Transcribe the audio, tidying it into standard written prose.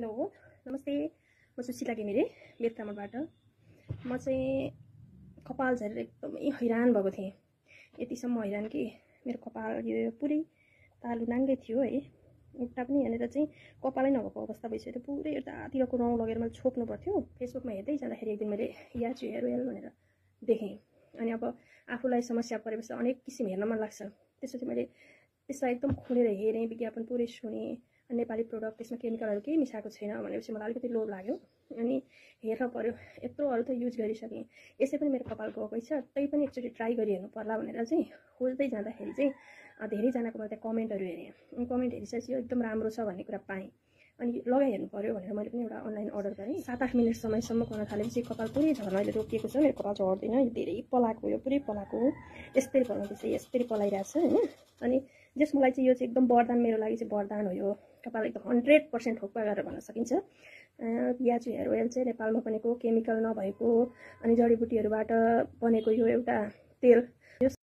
Hello नमस्ते, म सुशीला घिमिरे बेतकामबाट। म चाहिँ कपाल झरेर एकदमै हैरान भएको थिएँ। यतिसम्म हैरान कि मेरो कपाल यो पुरै तालु नाङ्गै थियो है। उल्टा पनि यहाँनिर चाहिँ कपालै नभएको अवस्था भइसक्यो। पुरै यतातिरको रौँ लगेर मैले छोप्नु पर्थ्यो। फेसबुकमा हेर्दै जाँदाखेरि एक दिन मैले याचु हेयर ओइल भनेर देखेँ। अनि अब आफूलाई समस्या परेपछि अनेक किसिम हेर्न मन लाग्छ। त्यसपछि मैले त्यसलाई एकदम खोलेर हेरेँ, विज्ञापन पुरै सुनेँ। नेपाली प्रोडक्ट, त्यसमा केमिकलहरू केही मिसाएको छैन भनेपछि मलाई अलिकति लोभ लाग्यो। अनि हेर्न पर्यो, यत्रोहरू त युज गरिसकेँ, यसै पनि मेरो कपाल गएकै छ, त्यही पनि एकचोटि ट्राई गरिहेर्नु पर्ला भनेर चाहिँ खोज्दै जाँदाखेरि चाहिँ धेरैजनाको मैले त्यहाँ कमेन्टहरू हेरेँ। कमेन्ट हेरिसकेपछि एकदम राम्रो छ भन्ने कुरा पाएँ। अनि लगाइहेर्नु पर्यो भनेर मैले पनि एउटा अनलाइन अर्डर गरेँ। 7-8 मिनट समयसम्म गर्न थालेपछि कपाल पुरै झर्न अहिले रोकिएको छ। मेरो कपाल झर्दैन, यो धेरै पलाएको, यो पुरै पलाएको हो। यस्तै पलाउँदैछ, यस्तै पलाइरहेको छ होइन। अनि जस मलाई चाहिँ यो चाहिँ एकदम वरदान, मेरो लागि चाहिँ वरदान हो। यो कपाल एकदम 100% ठोक्पा गरेर भन्न सकिन्छ। याचु हेयर ओइल चाहिँ नेपालमा बनेको, केमिकल नभएको अनि जडीबुटीहरूबाट बनेको यो एउटा तेल।